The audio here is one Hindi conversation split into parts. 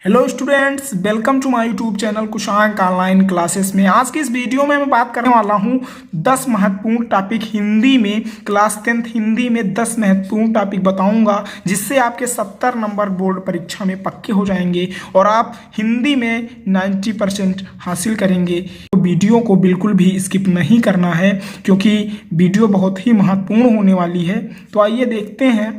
Hello students, welcome to my YouTube channel Kushank online classes में। आज की इस वीडियो में मैं बात करने वाला हूं 10 महत्वपूर्ण टॉपिक हिंदी में। क्लास 10th हिंदी में 10 महत्वपूर्ण टॉपिक बताऊंगा जिससे आपके 70 नंबर बोर्ड परीक्षा में पक्के हो जाएंगे और आप हिंदी में 90% हासिल करेंगे। तो वीडियो को बिल्कुल भी स्किप नहीं करना है क्योंकि वीडियो बहुत ही महत्वपूर्ण होने वाली है। तो आइए देखते हैं।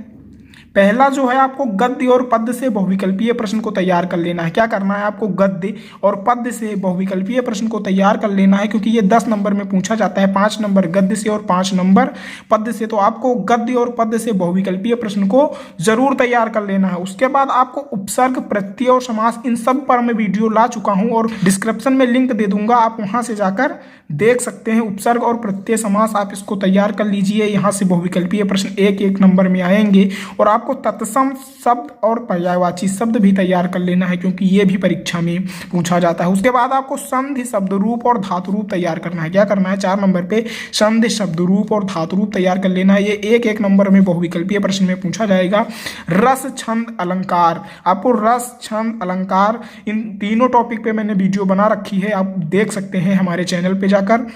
पहला जो है, आपको गद्य और पद्य से बहुविकल्पीय प्रश्न को तैयार कर लेना है। क्या करना है, आपको गद्य और पद्य से बहुविकल्पीय प्रश्न को तैयार कर लेना है क्योंकि ये 10 नंबर में पूछा जाता है। 5 नंबर गद्य से और 5 नंबर पद्य से। तो आपको गद्य और पद्य से बहुविकल्पीय प्रश्न को जरूर तैयार कर लेना है। उसके बाद आपको उपसर्ग, प्रत्यय और समास, इन सब पर मैं वीडियो ला चुका हूं और डिस्क्रिप्शन में लिंक दे दूंगा, आप वहां से जाकर देख सकते हैं। उपसर्ग और प्रत्यय समास आप इसको तैयार कर लीजिए। यहाँ से बहुविकल्पीय प्रश्न एक एक नंबर में आएंगे और आपको तत्सम शब्द और पर्यायवाची शब्द भी तैयार कर लेना है क्योंकि ये भी परीक्षा में पूछा जाता है। उसके बाद आपको संधि, शब्द रूप और धातु रूप तैयार करना है। क्या करना है, 4 नंबर पे संधि, शब्द रूप और धातु रूप तैयार कर लेना है। ये एक एक नंबर में बहुविकल्पीय प्रश्न में पूछा जाएगा। रस, छंद, अलंकार, आपको रस, छंद, अलंकार, इन तीनों टॉपिक पे मैंने वीडियो बना रखी है, आप देख सकते हैं हमारे चैनल पे जाकर।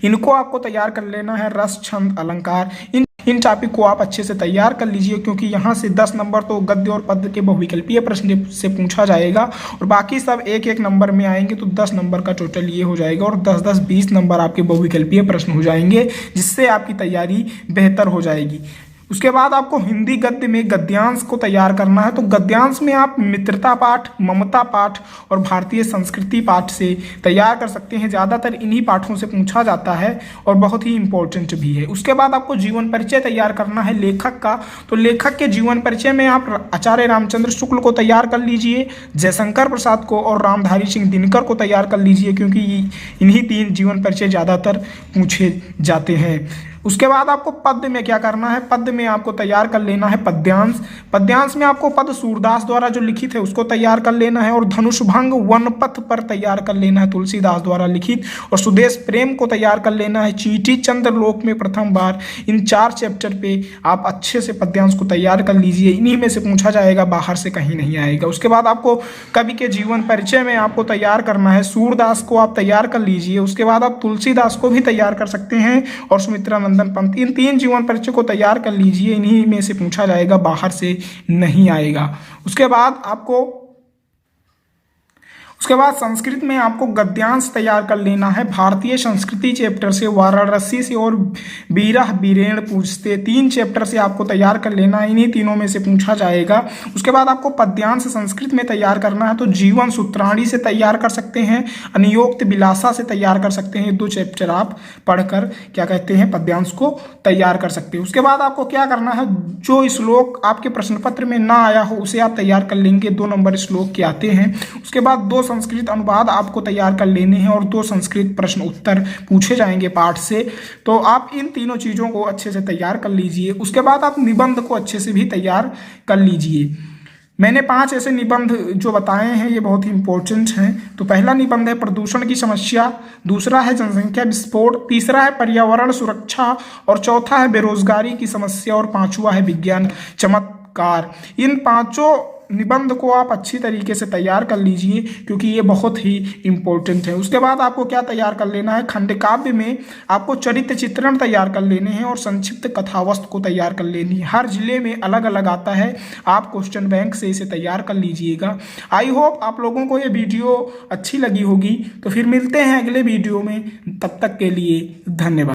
इनको आपको तैयार कर लेना है। रस, छंद, अलंकार, इन टॉपिक को आप अच्छे से तैयार कर लीजिए क्योंकि यहाँ से 10 नंबर तो गद्य और पद्य के बहुविकल्पीय प्रश्न से पूछा जाएगा और बाकी सब एक एक नंबर में आएंगे। तो 10 नंबर का टोटल ये हो जाएगा और 10-10-20 नंबर आपके बहुविकल्पीय प्रश्न हो जाएंगे जिससे आपकी तैयारी बेहतर हो जाएगी। उसके बाद आपको हिंदी गद्य में गद्यांश को तैयार करना है। तो गद्यांश में आप मित्रता पाठ, ममता पाठ और भारतीय संस्कृति पाठ से तैयार कर सकते हैं। ज़्यादातर इन्हीं पाठों से पूछा जाता है और बहुत ही इंपॉर्टेंट भी है। उसके बाद आपको जीवन परिचय तैयार करना है लेखक का। तो लेखक के जीवन परिचय में आप आचार्य रामचंद्र शुक्ल को तैयार कर लीजिए, जयशंकर प्रसाद को और रामधारी सिंह दिनकर को तैयार कर लीजिए क्योंकि इन्हीं 3 जीवन परिचय ज़्यादातर पूछे जाते हैं। उसके बाद आपको पद्य में क्या करना है, पद्य में आपको तैयार कर लेना है पद्यांश। पद्यांश में आपको पद्य सूरदास द्वारा जो लिखित है उसको तैयार कर लेना है और धनुषभंग वनपथ पर तैयार कर लेना है तुलसीदास द्वारा लिखित, और सुदेश प्रेम को तैयार कर लेना है चींटी चंद्रलोक में प्रथम बार। इन 4 चैप्टर पे आप अच्छे से पद्यांश को तैयार कर लीजिए, इन्हीं में से पूछा जाएगा, बाहर से कहीं नहीं आएगा। उसके बाद आपको कवि के जीवन परिचय में आपको तैयार करना है। सूरदास को आप तैयार कर लीजिए। उसके बाद आप तुलसीदास को भी तैयार कर सकते हैं और सुमित्रा पंत, इन 3 जीवन परिचय को तैयार कर लीजिए, इन्हीं में से पूछा जाएगा, बाहर से नहीं आएगा। उसके बाद संस्कृत में आपको गद्यांश तैयार कर लेना है। भारतीय संस्कृति चैप्टर से, वाराणसी से और बीरह बीरेण पूछते, 3 चैप्टर से आपको तैयार कर लेना है, इन्हीं तीनों में से पूछा जाएगा। उसके बाद आपको पद्यांश संस्कृत में तैयार करना है। तो जीवन सूत्राणी से तैयार कर सकते हैं, अनियोक्त विलासा से तैयार कर सकते हैं। 2 चैप्टर आप पढ़कर क्या कहते हैं, पद्यांश को तैयार कर सकते हैं। उसके बाद आपको क्या करना है, जो श्लोक आपके प्रश्न पत्र में ना आया हो उसे आप तैयार कर लेंगे। 2 नंबर श्लोक के आते हैं। उसके बाद 2 संस्कृत अनुवाद आपको तैयार कर लेने हैं और 2 संस्कृत प्रश्न उत्तर पूछे जाएंगे पाठ से। तो आप इन तीनों चीज़ों को अच्छे से तैयार कर लीजिए। उसके बाद आप निबंध को अच्छे से भी तैयार कर लीजिए। मैंने 5 ऐसे निबंध जो बताए हैं ये बहुत ही इंपॉर्टेंट हैं। तो पहला निबंध है प्रदूषण की समस्या, दूसरा है जनसंख्या विस्फोट, तीसरा है पर्यावरण सुरक्षा और चौथा है बेरोजगारी की समस्या और 5वां है विज्ञान चमत्कार। इन 5 निबंध को आप अच्छी तरीके से तैयार कर लीजिए क्योंकि ये बहुत ही इंपॉर्टेंट है। उसके बाद आपको क्या तैयार कर लेना है, खंड काव्य में आपको चरित्र चित्रण तैयार कर लेने हैं और संक्षिप्त कथावस्तु को तैयार कर लेनी है। हर जिले में अलग अलग आता है, आप क्वेश्चन बैंक से इसे तैयार कर लीजिएगा। आई होप आप लोगों को ये वीडियो अच्छी लगी होगी। तो फिर मिलते हैं अगले वीडियो में, तब तक के लिए धन्यवाद।